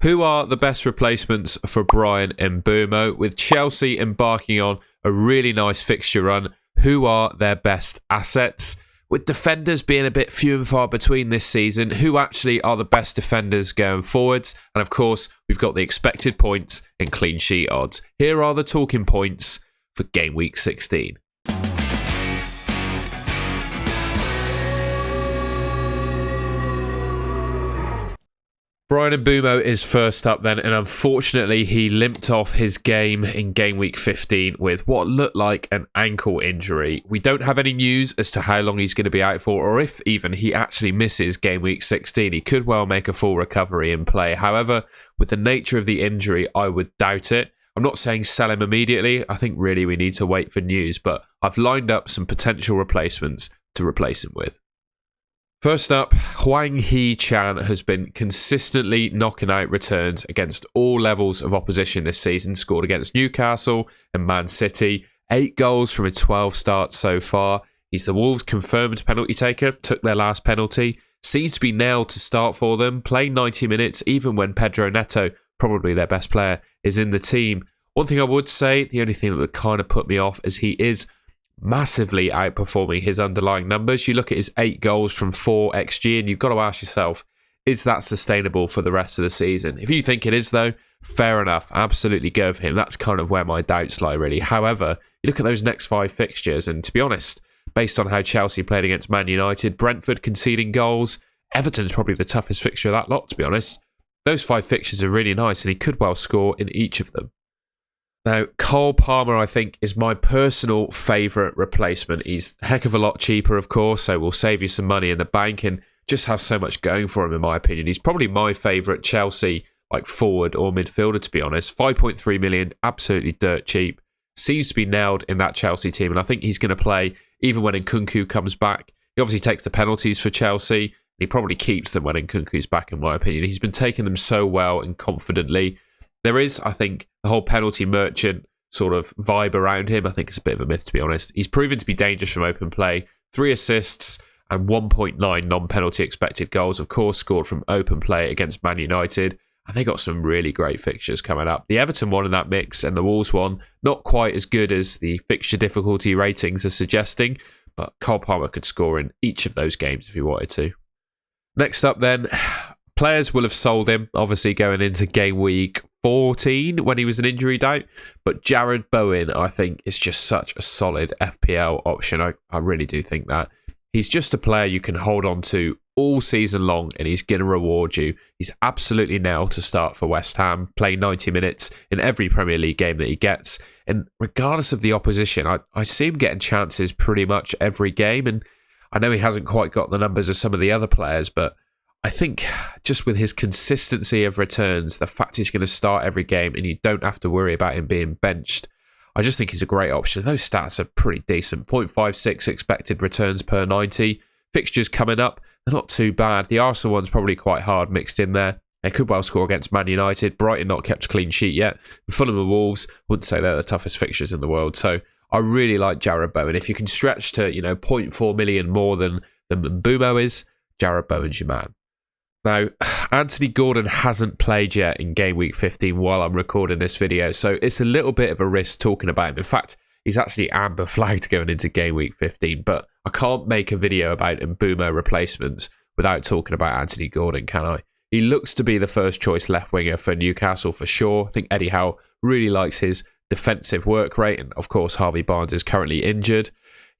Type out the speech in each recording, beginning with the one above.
Who are the best replacements for Bryan Mbeumo? With Chelsea embarking on a really nice fixture run, who are their best assets? With defenders being a bit few and far between this season, who actually are the best defenders going forwards? And of course, we've got the expected points and clean sheet odds. Here are the talking points for Game Week 16. Bryan Mbeumo is first up then, and unfortunately he limped off his game in Game Week 15 with what looked like an ankle injury. We don't have any news as to how long he's going to be out for, or if even he actually misses Game Week 16. He could well make a full recovery and play. However, with the nature of the injury, I would doubt it. I'm not saying sell him immediately. I think really we need to wait for news, but I've lined up some potential replacements to replace him with. First up, Hwang Hee-chan has been consistently knocking out returns against all levels of opposition this season. Scored against Newcastle and Man City. 8 goals from his 12 starts so far. He's the Wolves' confirmed penalty taker. Took their last penalty. Seems to be nailed to start for them. Playing 90 minutes, even when Pedro Neto, probably their best player, is in the team. One thing I would say, the only thing that would kind of put me off is he is massively outperforming his underlying numbers. You look at his 8 goals from 4 XG and you've got to ask yourself, is that sustainable for the rest of the season? If you think it is though, fair enough, absolutely go for him. That's kind of where my doubts lie really. However, you look at those next 5 fixtures and to be honest, based on how Chelsea played against Man United, Brentford conceding goals, Everton's probably the toughest fixture of that lot to be honest. Those 5 fixtures are really nice and he could well score in each of them. Now, Cole Palmer, I think, is my personal favourite replacement. He's a heck of a lot cheaper, of course, so will save you some money in the bank and just has so much going for him, in my opinion. He's probably my favourite Chelsea forward or midfielder, to be honest. 5.3 million, absolutely dirt cheap. Seems to be nailed in that Chelsea team, and I think he's going to play even when Nkunku comes back. He obviously takes the penalties for Chelsea, and he probably keeps them when Nkunku's back, in my opinion. He's been taking them so well and confidently. There is, I think, the whole penalty merchant sort of vibe around him. I think it's a bit of a myth, to be honest. He's proven to be dangerous from open play. 3 assists and 1.9 non-penalty expected goals, of course, scored from open play against Man United. And they got some really great fixtures coming up. The Everton one in that mix and the Wolves one, not quite as good as the fixture difficulty ratings are suggesting, but Cole Palmer could score in each of those games if he wanted to. Next up then, players will have sold him, obviously going into game week 14 when he was an injury doubt. But Jared Bowen, I think, is just such a solid FPL option. I really do think that. He's just a player you can hold on to all season long and he's going to reward you. He's absolutely nailed to start for West Ham, playing 90 minutes in every Premier League game that he gets. And regardless of the opposition, I see him getting chances pretty much every game. And I know he hasn't quite got the numbers of some of the other players, but I think just with his consistency of returns, the fact he's going to start every game and you don't have to worry about him being benched, I just think he's a great option. Those stats are pretty decent. 0.56 expected returns per 90. Fixtures coming up, they're not too bad. The Arsenal one's probably quite hard mixed in there. They could well score against Man United. Brighton not kept a clean sheet yet. Fulham and Wolves, wouldn't say they're the toughest fixtures in the world. So I really like Jared Bowen. If you can stretch to, 0.4 million more than Mbeumo is, Jared Bowen's your man. Now, Anthony Gordon hasn't played yet in game week 15 while I'm recording this video, so it's a little bit of a risk talking about him. In fact, he's actually amber flagged going into game week 15, but I can't make a video about Mbeumo replacements without talking about Anthony Gordon, can I? He looks to be the first choice left winger for Newcastle for sure. I think Eddie Howe really likes his defensive work rate, and of course Harvey Barnes is currently injured.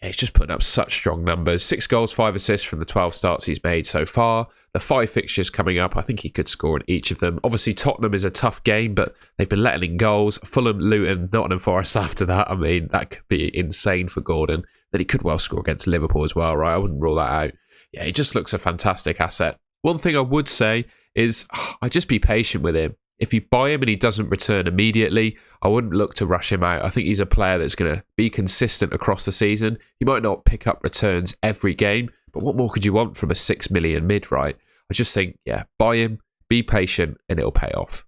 He's just putting up such strong numbers. 6 goals, 5 assists from the 12 starts he's made so far. The 5 fixtures coming up, I think he could score in each of them. Obviously, Tottenham is a tough game, but they've been letting in goals. Fulham, Luton, Nottingham Forest after that. I mean, that could be insane for Gordon. That he could well score against Liverpool as well, right? I wouldn't rule that out. Yeah, he just looks a fantastic asset. One thing I would say is I'd just be patient with him. If you buy him and he doesn't return immediately, I wouldn't look to rush him out. I think he's a player that's going to be consistent across the season. He might not pick up returns every game, but what more could you want from a 6 million mid, right? I just think, buy him, be patient, and it'll pay off.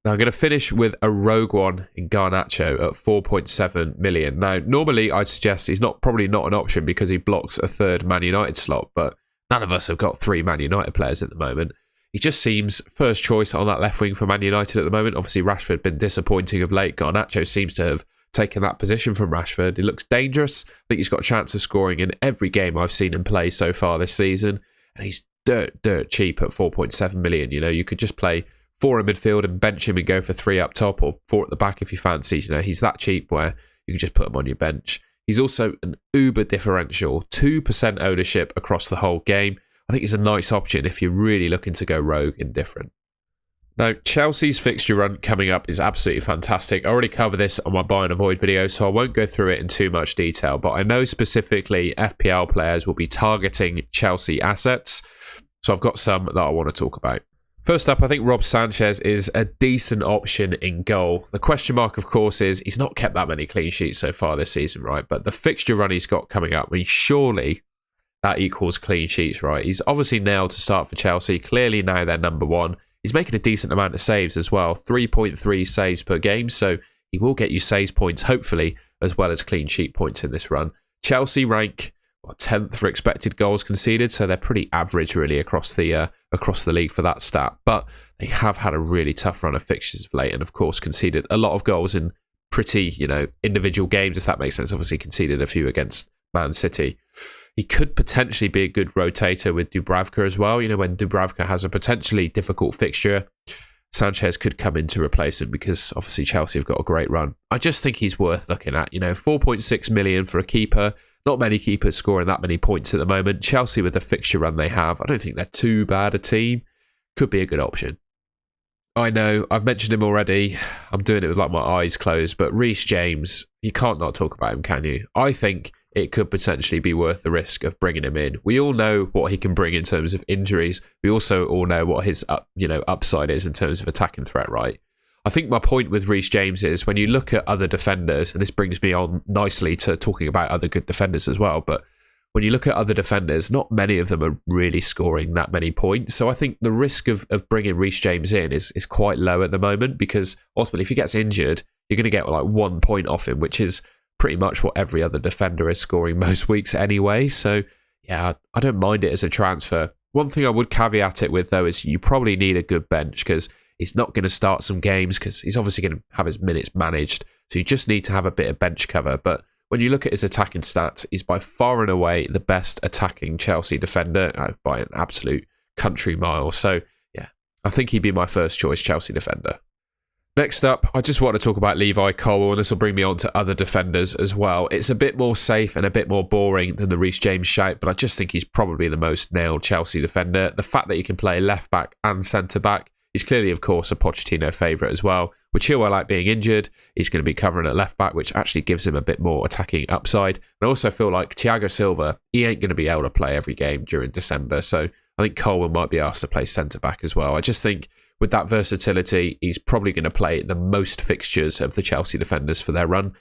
Now, I'm going to finish with a rogue one in Garnacho at 4.7 million. Now, normally I'd suggest he's probably not an option because he blocks a third Man United slot, but none of us have got 3 Man United players at the moment. he just seems first choice on that left wing for Man United at the moment. Obviously, Rashford been disappointing of late. Garnacho seems to have taken that position from Rashford. He looks dangerous. I think he's got a chance of scoring in every game I've seen him play so far this season. And he's dirt cheap at 4.7 million. You know, you could just play 4 in midfield and bench him and go for 3 up top, or 4 at the back if you fancy. You know, he's that cheap where you can just put him on your bench. He's also an uber differential, 2% ownership across the whole game. I think he's a nice option if you're really looking to go rogue and different. Now, Chelsea's fixture run coming up is absolutely fantastic. I already covered this on my buy and avoid video, so I won't go through it in too much detail, but I know specifically FPL players will be targeting Chelsea assets, so I've got some that I want to talk about. First up, I think Rob Sanchez is a decent option in goal. The question mark, of course, is he's not kept that many clean sheets so far this season, right? But the fixture run he's got coming up, I mean, surely that equals clean sheets, right? He's obviously nailed to start for Chelsea. Clearly now they're number one. He's making a decent amount of saves as well, 3.3 saves per game, so he will get you saves points, hopefully, as well as clean sheet points in this run. Chelsea rank 10th for expected goals conceded, so they're pretty average really across the league for that stat. But they have had a really tough run of fixtures of late, and of course conceded a lot of goals in pretty, individual games, if that makes sense. Obviously conceded a few against Man City. He could potentially be a good rotator with Dubravka as well. You know, when Dubravka has a potentially difficult fixture, Sanchez could come in to replace him because obviously Chelsea have got a great run. I just think he's worth looking at. 4.6 million for a keeper. Not many keepers scoring that many points at the moment. Chelsea with the fixture run they have, I don't think they're too bad a team. Could be a good option. I know, I've mentioned him already. I'm doing it with my eyes closed, but Reece James, you can't not talk about him, can you? I think it could potentially be worth the risk of bringing him in. We all know what he can bring in terms of injuries. We also all know what his upside is in terms of attacking threat, right? I think my point with Reece James is when you look at other defenders, and this brings me on nicely to talking about other good defenders as well, but when you look at other defenders, not many of them are really scoring that many points. So I think the risk of bringing Reece James in is quite low at the moment, because ultimately if he gets injured, you're going to get 1 point off him, which is pretty much what every other defender is scoring most weeks anyway. So yeah, I don't mind it as a transfer. One thing I would caveat it with though is you probably need a good bench, because he's not going to start some games because he's obviously going to have his minutes managed. So you just need to have a bit of bench cover. But when you look at his attacking stats, he's by far and away the best attacking Chelsea defender by an absolute country mile. So yeah, I think he'd be my first choice Chelsea defender. Next up, I just want to talk about Levi Colwill, and this will bring me on to other defenders as well. It's a bit more safe and a bit more boring than the Reece James shout, but I just think he's probably the most nailed Chelsea defender. The fact that he can play left back and centre back, he's clearly, of course, a Pochettino favourite as well. With Chilwell out being injured, he's going to be covering at left back, which actually gives him a bit more attacking upside. And I also feel like Thiago Silva, he ain't going to be able to play every game during December, so I think Colwill might be asked to play centre back as well. I just think with that versatility, he's probably going to play the most fixtures of the Chelsea defenders for their run.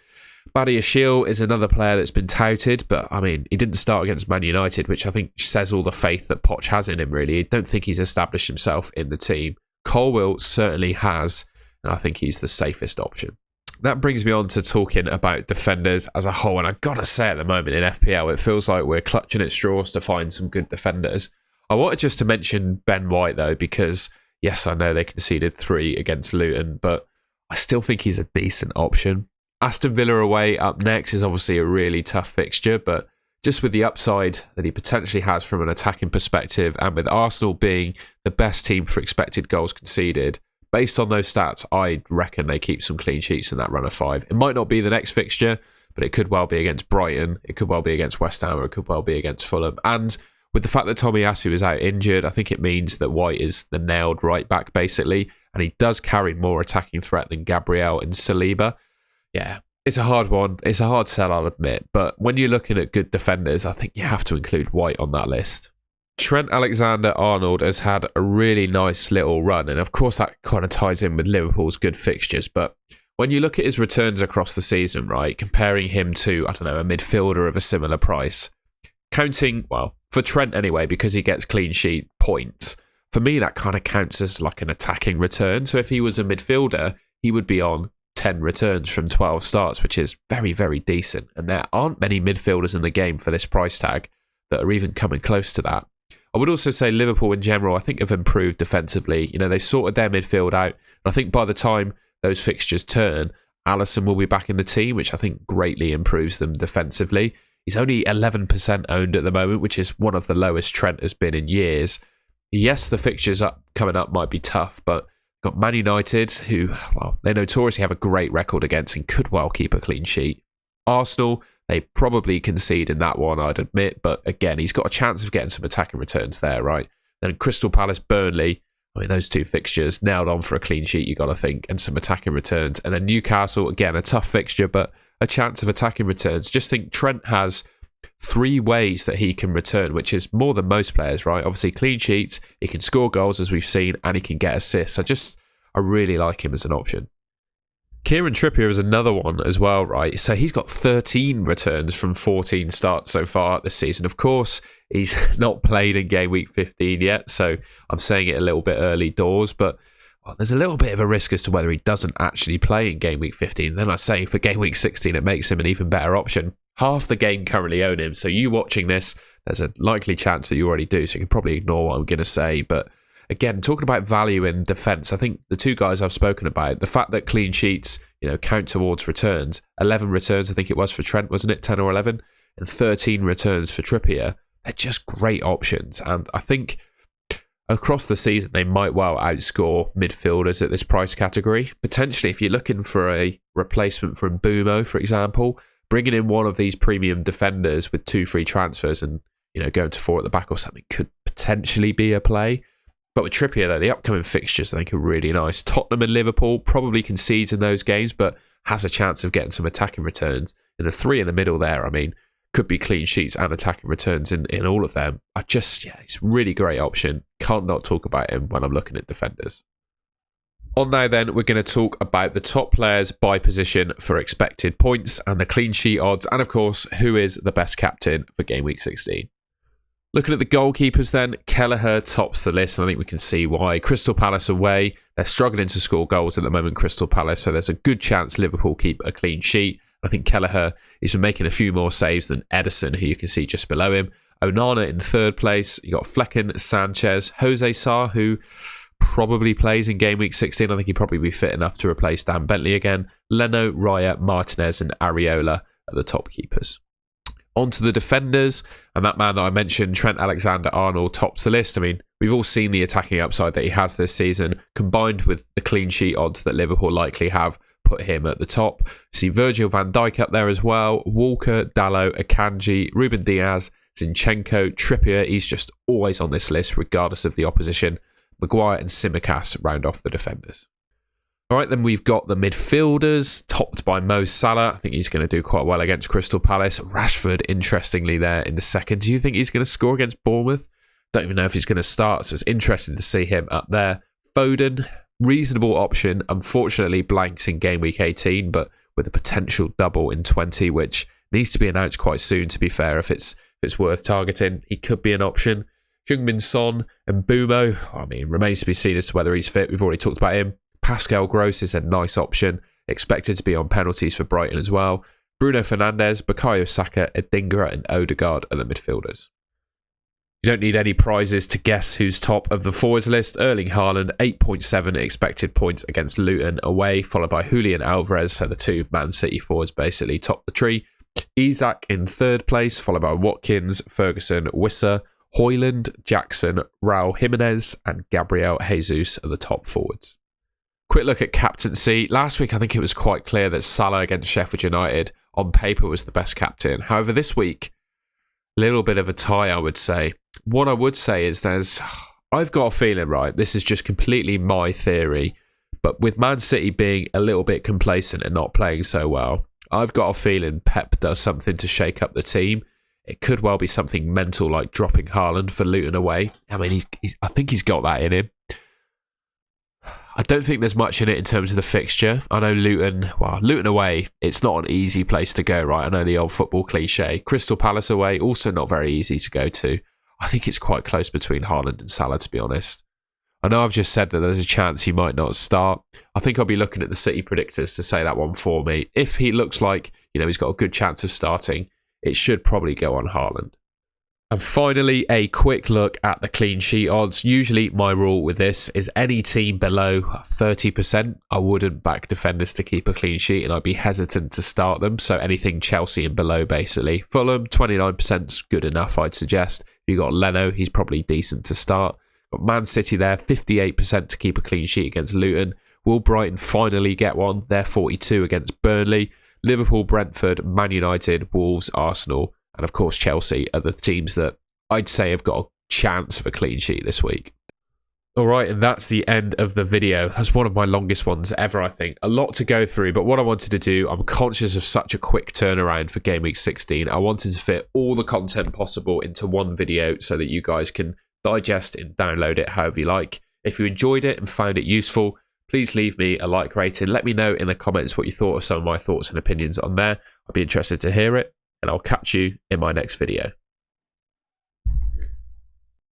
Badiashile is another player that's been touted, but I mean, he didn't start against Man United, which I think says all the faith that Poch has in him, really. I don't think he's established himself in the team. Colwill certainly has, and I think he's the safest option. That brings me on to talking about defenders as a whole, and I've got to say at the moment in FPL, it feels like we're clutching at straws to find some good defenders. I wanted just to mention Ben White, though, because yes, I know they conceded 3 against Luton, but I still think he's a decent option. Aston Villa away up next is obviously a really tough fixture, but just with the upside that he potentially has from an attacking perspective, and with Arsenal being the best team for expected goals conceded, based on those stats, I reckon they keep some clean sheets in that run of 5. It might not be the next fixture, but it could well be against Brighton, it could well be against West Ham, or it could well be against Fulham. And with the fact that Tomiyasu is out injured, I think it means that White is the nailed right back, basically, and he does carry more attacking threat than Gabriel and Saliba. Yeah, it's a hard one. It's a hard sell, I'll admit, but when you're looking at good defenders, I think you have to include White on that list. Trent Alexander-Arnold has had a really nice little run, and of course that kind of ties in with Liverpool's good fixtures, but when you look at his returns across the season, right, comparing him to, a midfielder of a similar price, counting, for Trent anyway, because he gets clean sheet points, for me that kind of counts as like an attacking return. So if he was a midfielder, he would be on 10 returns from 12 starts, which is very, very decent. And there aren't many midfielders in the game for this price tag that are even coming close to that. I would also say Liverpool in general, I think, have improved defensively. You know, they sorted their midfield out. And I think by the time those fixtures turn, Alisson will be back in the team, which I think greatly improves them defensively. He's only 11% owned at the moment, which is one of the lowest Trent has been in years. Yes, the fixtures coming up might be tough, but got Man United, who, well, they notoriously have a great record against and could well keep a clean sheet. Arsenal, they probably concede in that one, I'd admit, but again, he's got a chance of getting some attacking returns there, right? Then Crystal Palace, Burnley, I mean, those two fixtures nailed on for a clean sheet, you got to think, and some attacking returns. And then Newcastle, again, a tough fixture, but a chance of attacking returns. Just think Trent has 3 ways that he can return, which is more than most players, right? Obviously, clean sheets, he can score goals, as we've seen, and he can get assists. I really like him as an option. Kieran Trippier is another one as well, right? So he's got 13 returns from 14 starts so far this season. Of course, he's not played in game week 15 yet, so I'm saying it a little bit early doors, but there's a little bit of a risk as to whether he doesn't actually play in game week 15. Then I say for game week 16, it makes him an even better option. Half the game currently own him, so you watching this, there's a likely chance that you already do, so you can probably ignore what I'm going to say, but again, talking about value in defence, I think the 2 guys I've spoken about, the fact that clean sheets, you know, count towards returns, 11 returns, I think it was for Trent, wasn't it? 10 or 11, and 13 returns for Trippier. They're just great options. And I think across the season, they might well outscore midfielders at this price category. Potentially, if you're looking for a replacement for Mbumo, for example, bringing in one of these premium defenders with 2 free transfers and, you know, going to 4 at the back or something could potentially be a play. But with Trippier, though, the upcoming fixtures, I think, are really nice. Tottenham and Liverpool probably concedes in those games, but has a chance of getting some attacking returns. And the 3 in the middle there, I mean, could be clean sheets and attacking returns in all of them. It's a really great option. Can't not talk about him when I'm looking at defenders. On now, then, we're going to talk about the top players by position for expected points and the clean sheet odds, and, of course, who is the best captain for game week 16. Looking at the goalkeepers then, Kelleher tops the list, and I think we can see why. Crystal Palace away, they're struggling to score goals at the moment, Crystal Palace, so there's a good chance Liverpool keep a clean sheet. I think Kelleher is making a few more saves than Ederson, who you can see just below him. Onana in 3rd place, you got Flecken, Sanchez, Jose Sarr, who probably plays in game week 16. I think he'd probably be fit enough to replace Dan Bentley again. Leno, Raya, Martinez and Areola are the top keepers. On to the defenders, and that man that I mentioned, Trent Alexander-Arnold, tops the list. I mean, we've all seen the attacking upside that he has this season, combined with the clean sheet odds that Liverpool likely have put him at the top. See Virgil van Dijk up there as well, Walker, Dalot, Akanji, Ruben Diaz, Zinchenko, Trippier. He's just always on this list, regardless of the opposition. Maguire and Tsimikas round off the defenders. All right, then we've got the midfielders, topped by Mo Salah. I think he's going to do quite well against Crystal Palace. Rashford, interestingly, there in the second. Do you think he's going to score against Bournemouth? Don't even know if he's going to start, so it's interesting to see him up there. Foden, reasonable option. Unfortunately, blanks in game week 18, but with a potential double in 20, which needs to be announced quite soon, to be fair. If it's worth targeting, he could be an option. Heung-min Son and Mbumo, I mean, remains to be seen as to whether he's fit. We've already talked about him. Pascal Gross is a nice option, expected to be on penalties for Brighton as well. Bruno Fernandes, Bukayo Saka, Adingra and Odegaard are the midfielders. You don't need any prizes to guess who's top of the forwards list. Erling Haaland, 8.7 expected points against Luton away, followed by Julian Alvarez, so the 2 Man City forwards basically top the tree. Isak in 3rd place, followed by Watkins, Ferguson, Wissa, Hoyland, Jackson, Raul Jimenez and Gabriel Jesus are the top forwards. Quick look at captaincy. Last week, I think it was quite clear that Salah against Sheffield United on paper was the best captain. However, this week, a little bit of a tie, I would say. What I would say is I've got a feeling, right, this is just completely my theory, but with Man City being a little bit complacent and not playing so well, I've got a feeling Pep does something to shake up the team. It could well be something mental like dropping Haaland for Luton away. I mean, I think he's got that in him. I don't think there's much in it in terms of the fixture. I know Luton away, it's not an easy place to go, right? I know the old football cliche. Crystal Palace away, also not very easy to go to. I think it's quite close between Haaland and Salah, to be honest. I know I've just said that there's a chance he might not start. I think I'll be looking at the City predictors to say that one for me. If he looks like, he's got a good chance of starting, it should probably go on Haaland. And finally, a quick look at the clean sheet odds. Usually my rule with this is any team below 30%, I wouldn't back defenders to keep a clean sheet and I'd be hesitant to start them. So anything Chelsea and below basically. Fulham, 29% is good enough, I'd suggest. If you got Leno, he's probably decent to start. Got Man City there, 58% to keep a clean sheet against Luton. Will Brighton finally get one? They're 42 against Burnley. Liverpool, Brentford, Man United, Wolves, Arsenal. And of course, Chelsea are the teams that I'd say have got a chance of a clean sheet this week. All right, and that's the end of the video. That's one of my longest ones ever, I think. A lot to go through, but what I wanted to do, I'm conscious of such a quick turnaround for Game Week 16. I wanted to fit all the content possible into one video so that you guys can digest and download it however you like. If you enjoyed it and found it useful, please leave me a like rating. Let me know in the comments what you thought of some of my thoughts and opinions on there. I'd be interested to hear it. And I'll catch you in my next video.